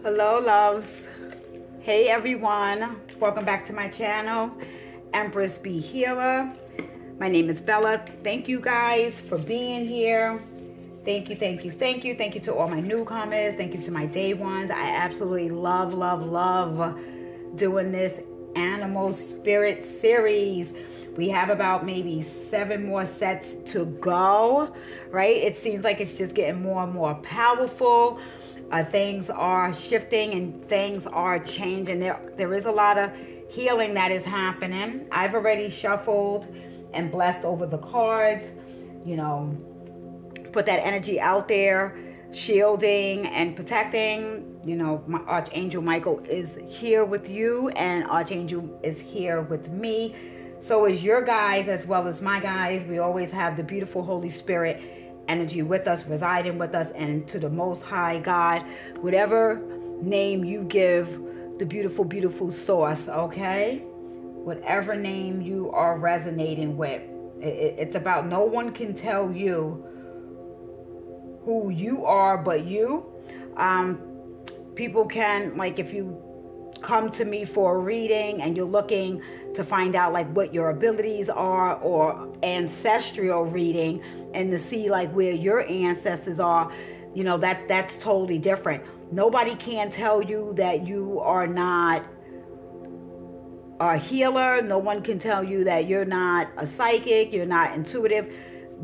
Hello, loves. Hey, everyone. Welcome back to my channel, Empress Be Healer. My name is Bella. Thank you guys for being here. Thank you, thank you, thank you. Thank you to all my newcomers. Thank you to my day ones. I absolutely love doing this animal spirit series. We have about maybe 7 more sets to go, right? It seems like it's just getting more and more powerful. Things are shifting and things are changing. There is a lot of healing that is happening. I've already shuffled and blessed over the cards, put that energy out there, shielding and protecting. My Archangel Michael is here with you, and Archangel is here with me. So is your guys as well as my guys. We always have the beautiful Holy Spirit energy with us, residing with us, and to the Most High God, whatever name you give the beautiful, beautiful source, okay? Whatever name you are resonating with. It's about no one can tell you who you are but you. People can, like, if you come to me for a reading and you're looking to find out like what your abilities are, or ancestral reading and to see like where your ancestors are, that's totally different. Nobody can tell you that you are not a healer. No one can tell you that you're not a psychic, you're not intuitive.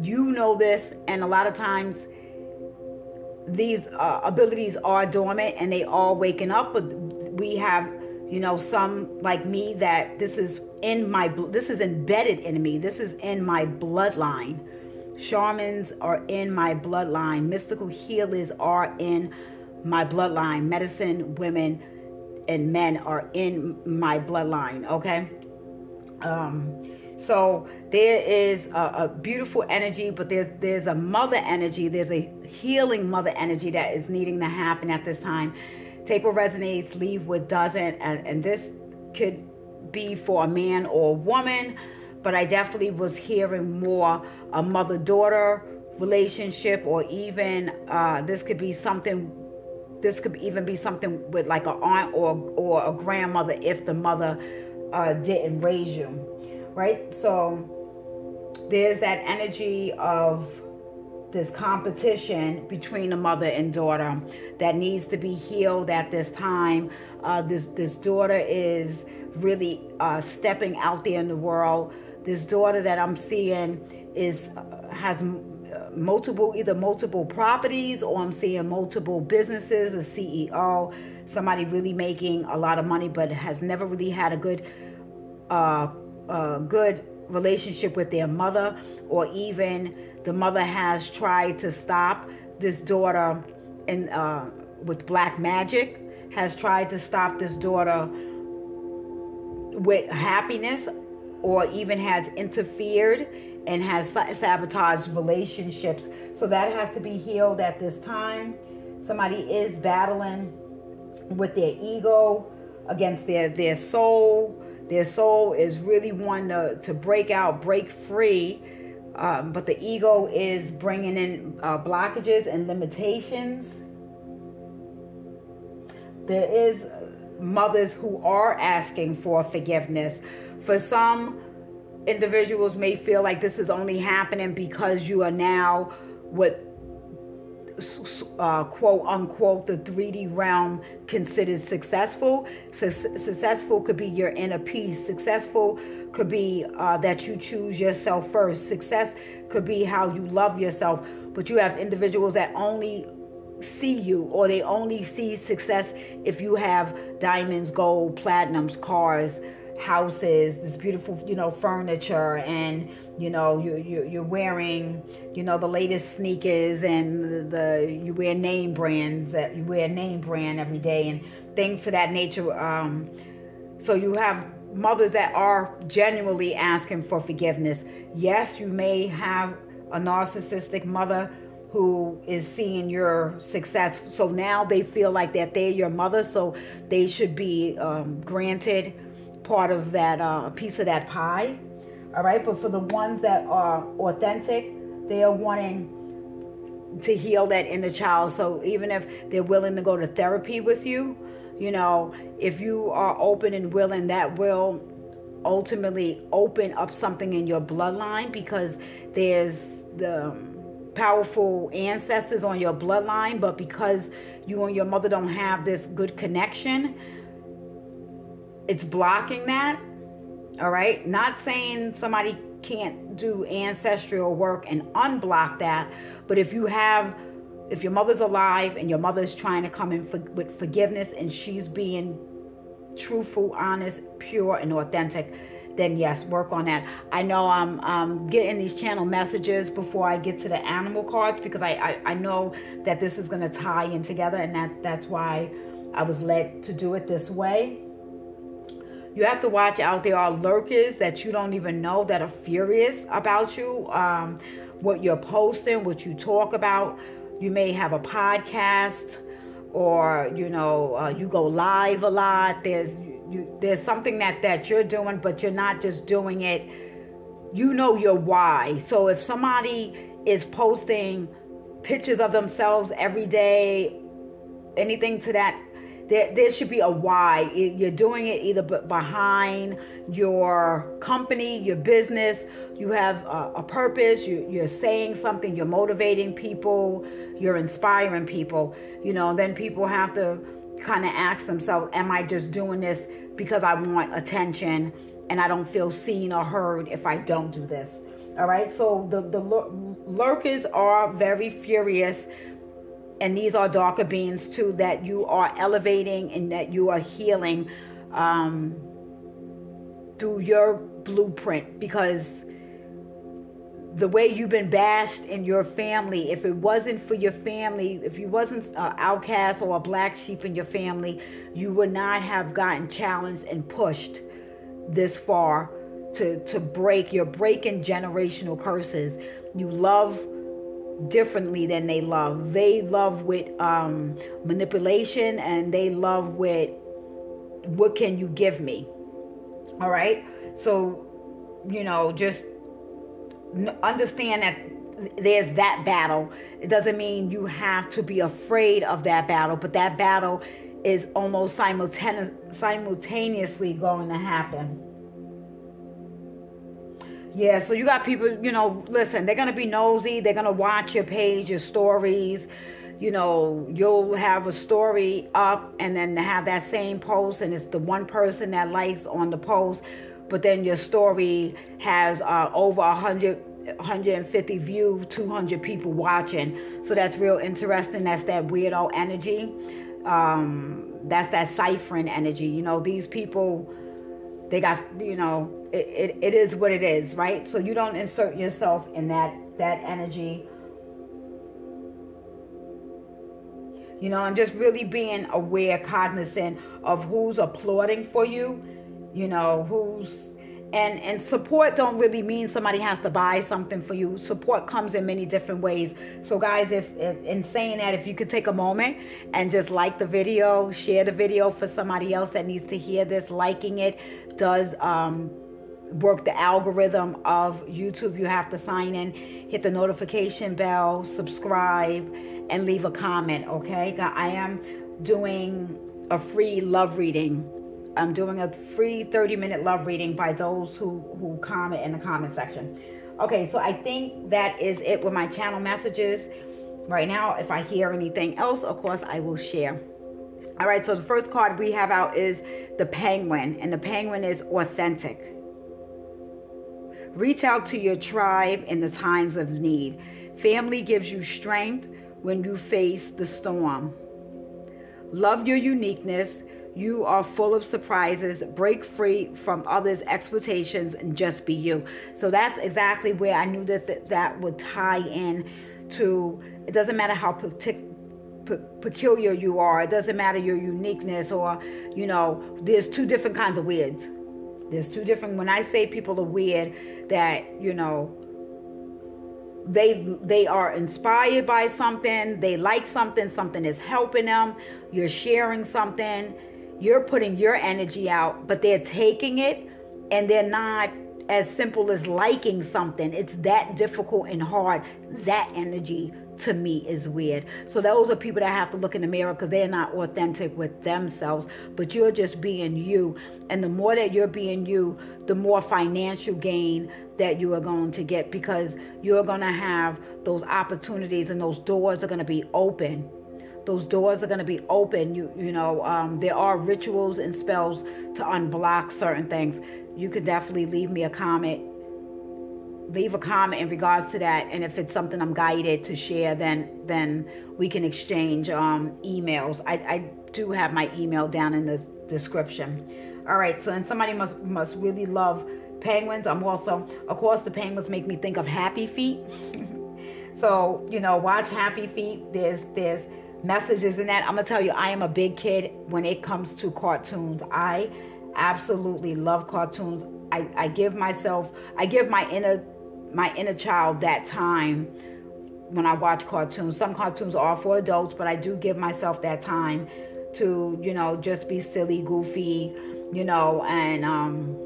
You know this, and a lot of times these abilities are dormant and they are waking up, but we have some like me that this is embedded in me. This is in my bloodline. Shamans are in my bloodline. Mystical healers are in my bloodline. Medicine women and men are in my bloodline, okay? So there is a beautiful energy, but there's a mother energy. There's a healing mother energy that is needing to happen at this time. Take what resonates, leave what doesn't. And this could be for a man or a woman, but I definitely was hearing more a mother-daughter relationship, or even this could even be something with like an aunt or a grandmother if the mother didn't raise you, right? So there's that energy of this competition between a mother and daughter that needs to be healed at this time. This daughter is really stepping out there in the world. This daughter that I'm seeing has multiple properties, or I'm seeing multiple businesses, a CEO, somebody really making a lot of money, but has never really had a good relationship with their mother, or even the mother has tried to stop this daughter, and with black magic has tried to stop this daughter with happiness, or even has interfered and has sabotaged relationships. So that has to be healed at this time. Somebody is battling with their ego against their soul. Their soul is really wanting to break out, break free. But the ego is bringing in blockages and limitations. There is mothers who are asking for forgiveness. For some individuals may feel like this is only happening because you are now what quote unquote the 3D realm considers successful. Successful could be your inner peace. Successful could be that you choose yourself first. Success could be how you love yourself. But you have individuals that only see you, or they only see success if you have diamonds, gold, platinums, cars, houses, this beautiful furniture, and you're wearing the latest sneakers, and you wear name brands, that you wear a name brand every day, and things to that nature. So you have mothers that are genuinely asking for forgiveness. Yes, you may have a narcissistic mother who is seeing your success, so now they feel like that they're your mother, so they should be granted part of that piece of that pie. All right, but for the ones that are authentic, they are wanting to heal that inner child. So even if they're willing to go to therapy with you, if you are open and willing, that will ultimately open up something in your bloodline, because there's the powerful ancestors on your bloodline, but because you and your mother don't have this good connection, it's blocking that. All right, not saying somebody can't do ancestral work and unblock that, but if your mother's alive and your mother's trying to come in with forgiveness and she's being truthful, honest, pure, and authentic, then yes, work on that. I know I'm getting these channel messages before I get to the animal cards, because I know that this is going to tie in together, and that's why I was led to do it this way. You have to watch out. There are lurkers that you don't even know that are furious about you, what you're posting, what you talk about. You may have a podcast, or you go live a lot. There's something that you're doing, but you're not just doing it. You know your why. So if somebody is posting pictures of themselves every day, anything to that, there should be a why. You're doing it either behind your company, your business. You have a purpose. You're saying something. You're motivating people. You're inspiring people. Then people have to kind of ask themselves, am I just doing this because I want attention and I don't feel seen or heard if I don't do this? All right. So the lurkers are very furious. And these are darker beings too, that you are elevating and that you are healing through your blueprint. Because the way you've been bashed in your family, if it wasn't for your family, if you wasn't an outcast or a black sheep in your family, you would not have gotten challenged and pushed this far to break. You're breaking generational curses. You love differently than they love. They love with manipulation, and they love with what can you give me. All right, so just understand that there's that battle. It doesn't mean you have to be afraid of that battle, but that battle is almost simultaneously going to happen. Yeah, so you got people, listen, they're going to be nosy. They're going to watch your page, your stories. You'll have a story up and then have that same post, and it's the one person that likes on the post. But then your story has over 150 views, 200 people watching. So that's real interesting. That's that weirdo energy. That's that ciphering energy. These people, they got, it is what it is, right? So you don't insert yourself in that energy. And just really being aware, cognizant of who's applauding for you, who's, and support don't really mean somebody has to buy something for you. Support comes in many different ways. So guys, if in saying that, if you could take a moment and just like the video, share the video for somebody else that needs to hear this. Liking it does work the algorithm of YouTube. You have to sign in, hit the notification bell, subscribe, and leave a comment, okay? I am doing a free love reading. I'm doing a free 30-minute love reading by those who comment in the comment section. Okay, so I think that is it with my channel messages right now. If I hear anything else, of course, I will share. All right, so the first card we have out is the Penguin, and the Penguin is authentic. Reach out to your tribe in the times of need. Family gives you strength when you face the storm. Love your uniqueness. You are full of surprises. Break free from others' expectations and just be you. So that's exactly where I knew that would tie in to. It doesn't matter how peculiar you are. It doesn't matter your uniqueness, or there's two different kinds of weirds. There's two different. When I say people are weird, that they are inspired by something, they like something, something is helping them, you're sharing something, you're putting your energy out, but they're taking it and they're not as simple as liking something. It's that difficult and hard, that energy to me is weird. So those are people that have to look in the mirror because they're not authentic with themselves, but you're just being you. And the more that you're being you, the more financial gain that you are going to get, because you're going to have those opportunities and those doors are going to be open. Those doors are going to be open. There are rituals and spells to unblock certain things. You could definitely leave me a comment. Leave a comment in regards to that, and if it's something I'm guided to share, then we can exchange emails. I do have my email down in the description. All right, so and somebody must really love penguins. I'm also, of course, the penguins make me think of Happy Feet. So watch Happy Feet. There's messages in that. I'm gonna tell you, I am a big kid when it comes to cartoons. I absolutely love cartoons. I give my inner child that time when I watch cartoons. Some cartoons are for adults, but I do give myself that time to, just be silly, goofy, and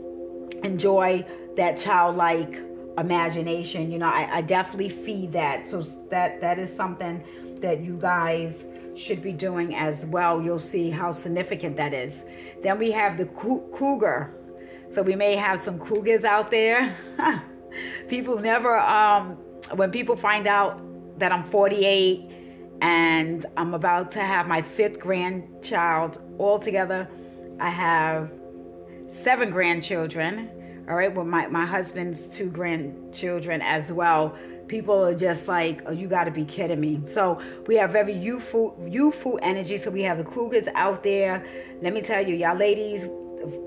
enjoy that childlike imagination. I definitely feed that. So that is something that you guys should be doing as well. You'll see how significant that is. Then we have the cougar. So we may have some cougars out there. People never, when people find out that I'm 48 and I'm about to have my 5th grandchild altogether, I have 7 grandchildren, all right, with my husband's 2 grandchildren as well. People are just like, oh, you got to be kidding me. So we have very youthful energy. So we have the cougars out there. Let me tell you, y'all ladies,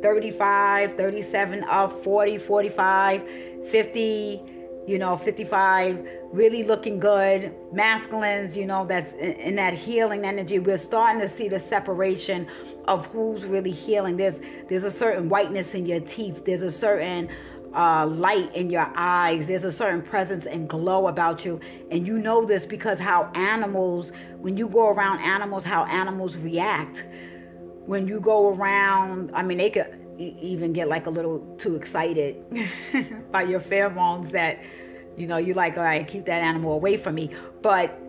35, 37 up, 40, 45, 50, 55, really looking good. Masculines, that's in that healing energy. We're starting to see the separation of who's really healing. There's a certain whiteness in your teeth. There's a certain light in your eyes. There's a certain presence and glow about you. And you know this because how animals, when you go around animals, how animals react. When you go around, they could even get like a little too excited by your pheromones that, you're like, all right, keep that animal away from me. But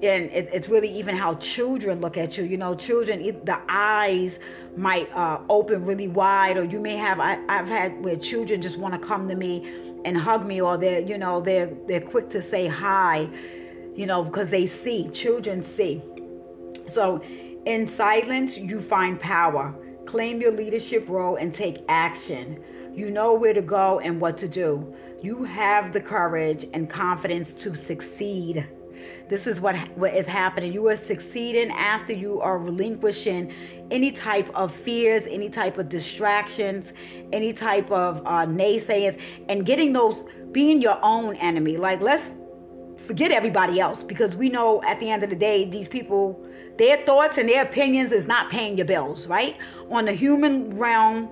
it's really even how children look at you. Children, the eyes might open really wide, or you may have, I've had where children just want to come to me and hug me, or they're quick to say hi, because they see. Children see. So in silence, you find power. Claim your leadership role and take action. You know where to go and what to do. You have the courage and confidence to succeed. This is what is happening. You are succeeding after you are relinquishing any type of fears, any type of distractions, any type of naysayers, and being your own enemy. Like, let's forget everybody else, because we know at the end of the day, these people, their thoughts and their opinions is not paying your bills, right? On the human realm,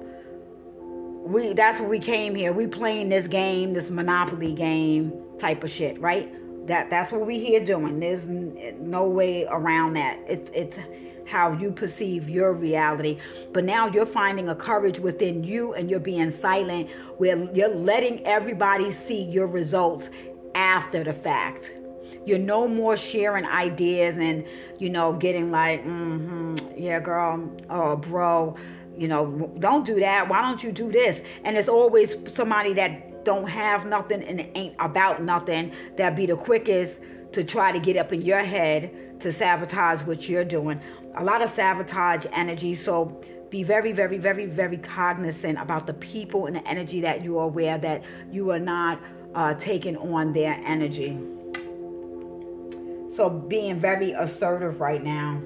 that's what we came here. We playing this game, this Monopoly game type of shit, right? That's what we here doing. There's no way around that. It's how you perceive your reality. But now you're finding a courage within you, and you're being silent, where you're letting everybody see your results after the fact. You're no more sharing ideas and, getting like, yeah, girl, oh, bro, don't do that. Why don't you do this? And it's always somebody that don't have nothing and ain't about nothing that be the quickest to try to get up in your head to sabotage what you're doing. A lot of sabotage energy. So be very, very, very, very cognizant about the people and the energy that you are aware that you are not taking on their energy. So being very assertive right now.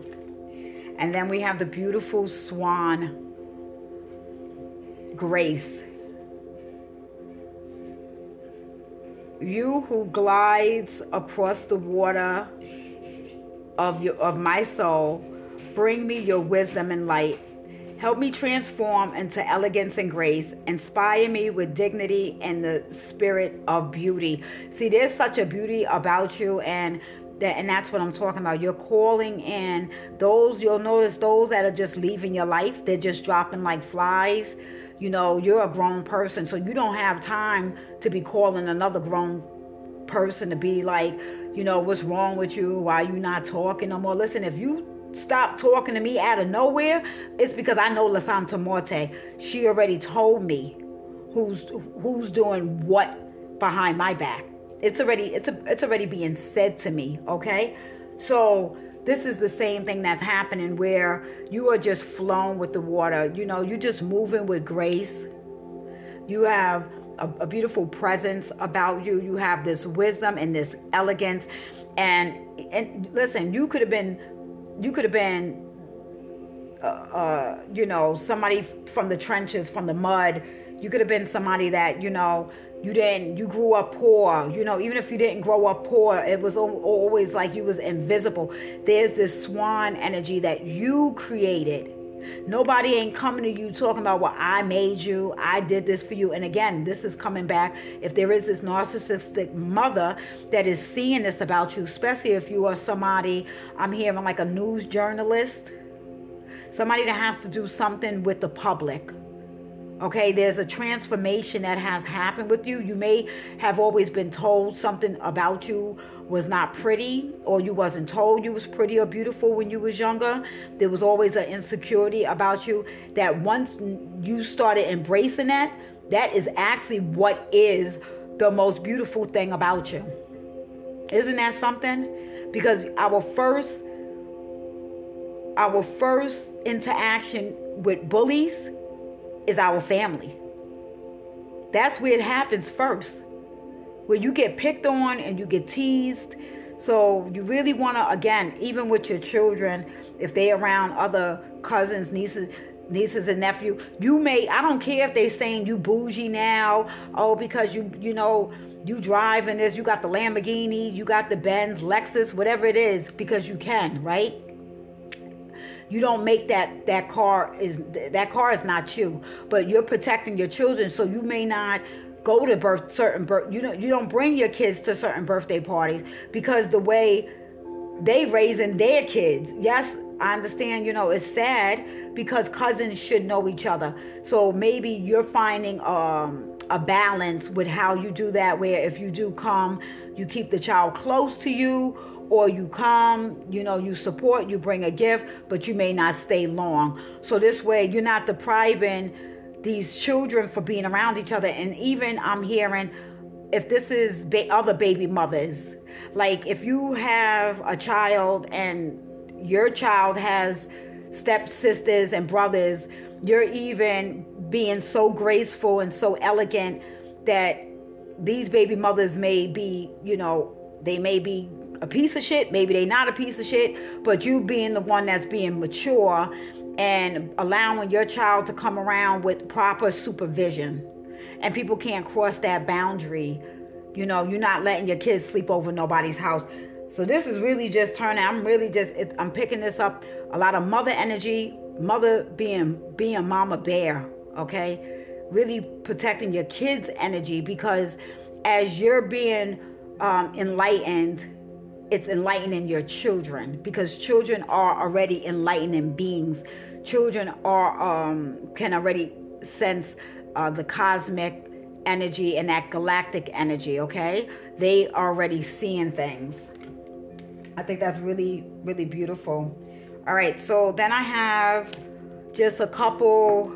And then we have the beautiful swan, Grace. You who glides across the water of my soul, bring me your wisdom and light. Help me transform into elegance and grace. Inspire me with dignity and the spirit of beauty. See, there's such a beauty about you, and that's what I'm talking about. You're calling in those, you'll notice those that are just leaving your life. They're just dropping like flies. You're a grown person, so you don't have time to be calling another grown person to be like, what's wrong with you? Why you not talking no more? Listen, if you stop talking to me out of nowhere, it's because I know La Santa Muerte. She already told me who's doing what behind my back. It's already being said to me, okay? So this is the same thing that's happening, where you are just flowing with the water. You're just moving with grace. You have a beautiful presence about you. You have this wisdom and this elegance. And listen, you could have been somebody from the trenches, from the mud. You could have been somebody that, you grew up poor. Even if you didn't grow up poor, it was always like you was invisible. There's this swan energy that you created. Nobody ain't coming to you talking about, well, I made you, I did this for you. And again, this is coming back. If there is this narcissistic mother that is seeing this about you, especially if you are somebody, I'm hearing like a news journalist, somebody that has to do something with the public. Okay, there's a transformation that has happened with you. You may have always been told something about you was not pretty, or you wasn't told you was pretty or beautiful when you was younger. There was always an insecurity about you, that once you started embracing that is actually what is the most beautiful thing about you. Isn't that something? Because our first interaction with bullies is our family. That's where it happens first, where you get picked on and you get teased. So you really want to, again, even with your children, if they're around other cousins, nieces and nephew, I don't care if they saying you bougie now, because you driving this, you got the Lamborghini, you got the Benz, Lexus, whatever it is, because you can, right? You don't make that car is not you, but you're protecting your children. So you may not go to you don't bring your kids to certain birthday parties, because the way they raising their kids. Yes, I understand, it's sad, because cousins should know each other. So maybe you're finding a balance with how you do that, where if you do come, you keep the child close to you, or you come, you support, you bring a gift, but you may not stay long. So this way you're not depriving these children for being around each other. And even I'm hearing, if this is other baby mothers, like if you have a child and your child has stepsisters and brothers, you're even being so graceful and so elegant that these baby mothers may be, they may be a piece of shit, maybe they not a piece of shit, but you being the one that's being mature and allowing your child to come around with proper supervision. And people can't cross that boundary. You're not letting your kids sleep over nobody's house. So this is really just turning, I'm picking this up, a lot of mother energy, mother being mama bear, okay? Really protecting your kids' energy, because as you're being enlightened, it's enlightening your children, because children are already enlightening beings. Children can already sense the cosmic energy and that galactic energy, okay? They are already seeing things. I think that's really, really beautiful. All right, so then I have just a couple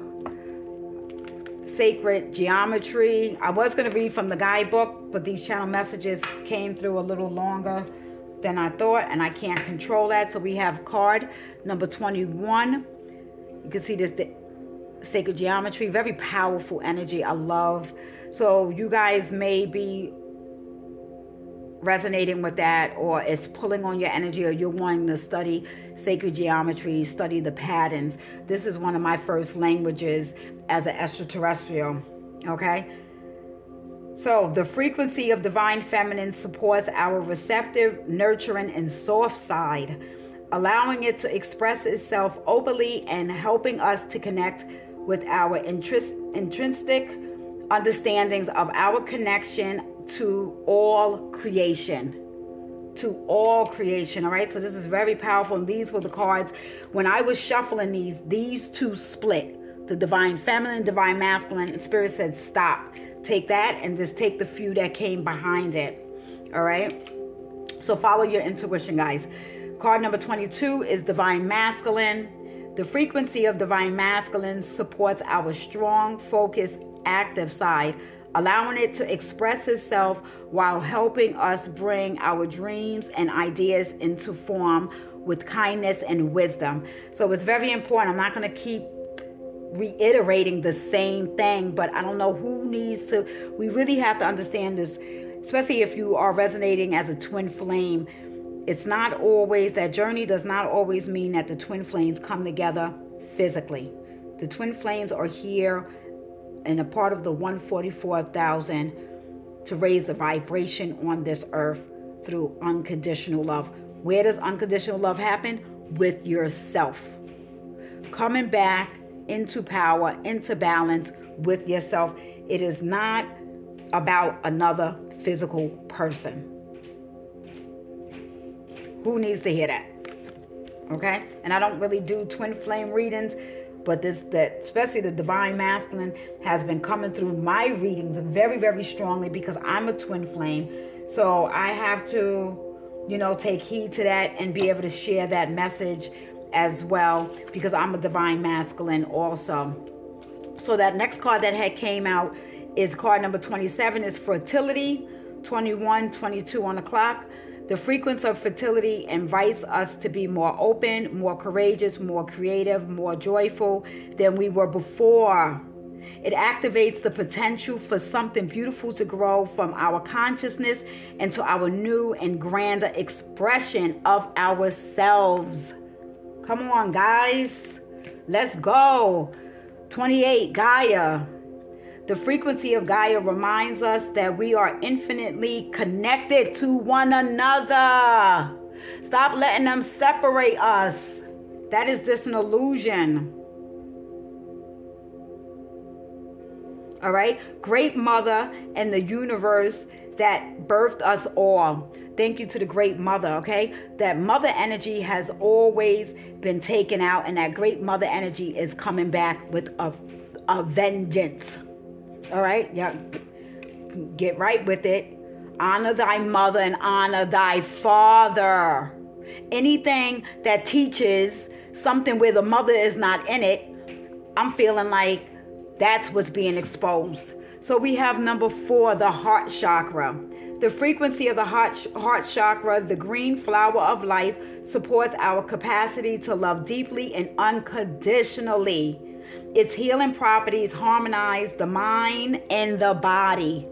sacred geometry. I was going to read from the guidebook, but these channel messages came through a little longer than I thought, and I can't control that. So we have card number 21. You can see this, the sacred geometry, very powerful energy. I love. So you guys may be resonating with that, or it's pulling on your energy, or you're wanting to study sacred geometry, study the patterns. This is one of my first languages as an extraterrestrial, okay? So the frequency of divine feminine supports our receptive, nurturing, and soft side, allowing it to express itself openly and helping us to connect with our intrinsic understandings of our connection to all creation. All right? So this is very powerful, and these were the cards. When I was shuffling these two split, the divine feminine, divine masculine, and spirit said, stop. Take that and just take the few that came behind it. All right? So follow your intuition, guys. Card number 22 is Divine Masculine. The frequency of Divine Masculine supports our strong, focused, active side, allowing it to express itself while helping us bring our dreams and ideas into form with kindness and wisdom. So it's very important. I'm not going to keep reiterating the same thing, but I don't know who needs to. We really have to understand this, especially if you are resonating as a twin flame. It's not always, that journey does not always mean that the twin flames come together physically. The twin flames are here and a part of the 144,000 to raise the vibration on this earth through unconditional love. Where does unconditional love happen? With yourself. Coming back into power, into balance with yourself. It is not about another physical person. Who needs to hear that? Okay? And I don't really do twin flame readings, but especially the Divine Masculine has been coming through my readings very, very strongly because I'm a twin flame. So I have to, take heed to that and be able to share that message as well because I'm a Divine Masculine also. So that next card that had came out is card number 27 is Fertility, 21, 22 on the clock. The frequency of fertility invites us to be more open, more courageous, more creative, more joyful than we were before. It activates the potential for something beautiful to grow from our consciousness into our new and grander expression of ourselves. Come on, guys. Let's go. 28, Gaia. The frequency of Gaia reminds us that we are infinitely connected to one another. Stop letting them separate us. That is just an illusion. All right? Great Mother and the universe that birthed us all. Thank you to the Great Mother, okay? That mother energy has always been taken out, and that Great Mother energy is coming back with a vengeance. All right? Yeah. Get right with it. Honor thy mother and honor thy father. Anything that teaches something where the mother is not in it, I'm feeling like that's what's being exposed. So we have number 4, the heart chakra. The frequency of the heart chakra, the green flower of life, supports our capacity to love deeply and unconditionally. Its healing properties harmonize the mind and the body.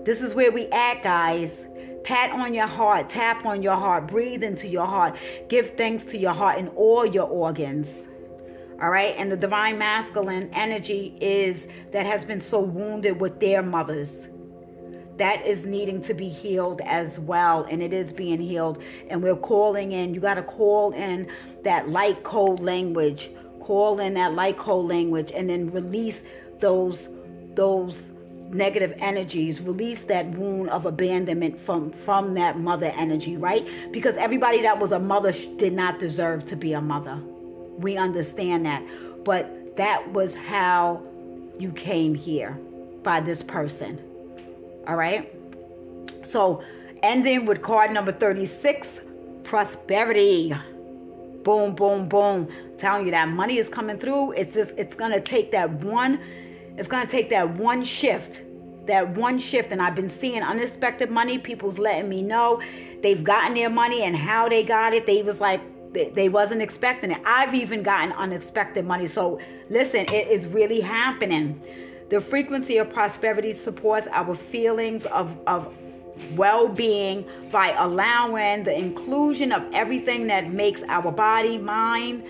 This is where we at, guys. Pat on your heart, tap on your heart, breathe into your heart, give thanks to your heart and all your organs. All right, and the Divine Masculine energy that has been so wounded with their mothers. That is needing to be healed as well, and it is being healed. And we're calling in, you got to call in that light code language. Call in that light code language and then release those negative energies. Release that wound of abandonment from that mother energy, right? Because everybody that was a mother did not deserve to be a mother. We understand that. But that was how you came here, by this person. All right? So, ending with card number 36, prosperity. Boom, boom, boom. I'm telling you, that money is coming through. It's going to take that one shift. That one shift. And I've been seeing unexpected money. People's letting me know they've gotten their money and how they got it. They was like, they wasn't expecting it. I've even gotten unexpected money. So listen, it is really happening. The frequency of prosperity supports our feelings of well-being by allowing the inclusion of everything that makes our body, mind,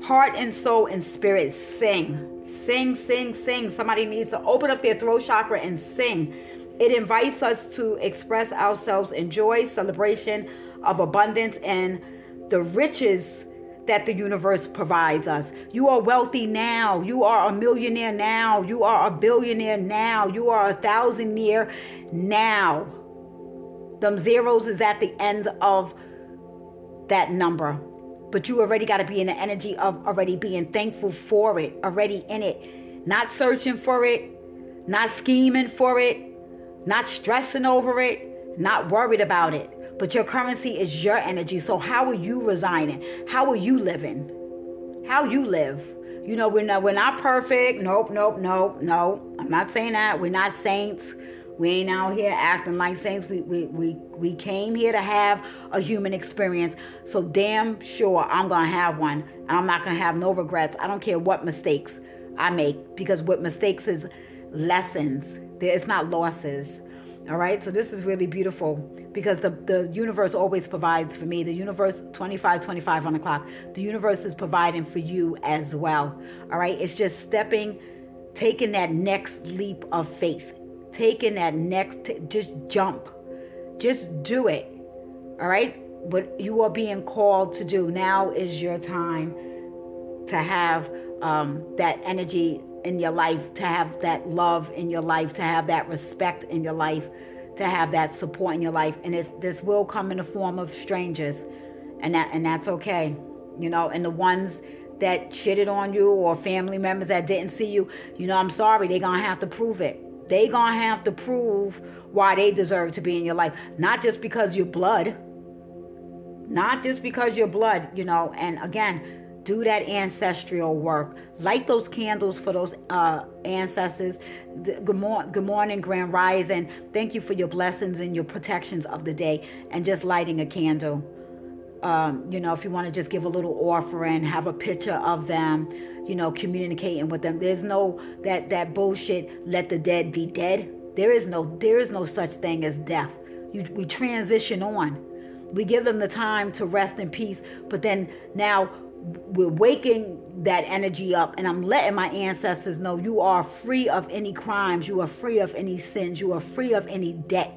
heart, and soul and spirit sing. Sing, sing, sing. Somebody needs to open up their throat chakra and sing. It invites us to express ourselves in joy, celebration of abundance, and the riches that the universe provides us. You are wealthy now. You are a millionaire now. You are a billionaire now. You are 1,000-year now. Them zeros is at the end of that number. But you already got to be in the energy of already being thankful for it, already in it. Not searching for it, not scheming for it, not stressing over it, not worried about it. But your currency is your energy. So how are you resigning? How are you living? How you live? You know, we're not perfect. Nope. I'm not saying that. We're not saints. We ain't out here acting like saints. We came here to have a human experience. So damn sure I'm going to have one. And I'm not going to have no regrets. I don't care what mistakes I make. Because what mistakes is lessons. It's not losses. All right? So this is really beautiful. Because the universe always provides for me. The universe, 25 on the clock. The universe is providing for you as well. All right? It's just taking that next leap of faith. Taking that just jump. Just do it. All right? What you are being called to do. Now is your time to have that energy in your life, to have that love in your life, to have that respect in your life, to have that support in your life. And this will come in the form of strangers. And that's okay. You know, and the ones that shitted on you or family members that didn't see you, you know, I'm sorry, they're going to have to prove it. They gonna have to prove why they deserve to be in your life. Not just because you're blood. Not just because you're blood, you know. And again, do that ancestral work. Light those candles for those ancestors. Good morning, Grand Rising. Thank you for your blessings and your protections of the day. And just lighting a candle. You know, if you want to just give a little offering, have a picture of them, you know, communicating with them. There's no that bullshit, let the dead be dead. There is no such thing as death. We transition on. We give them the time to rest in peace. But then now we're waking that energy up, and I'm letting my ancestors know you are free of any crimes. You are free of any sins. You are free of any debt.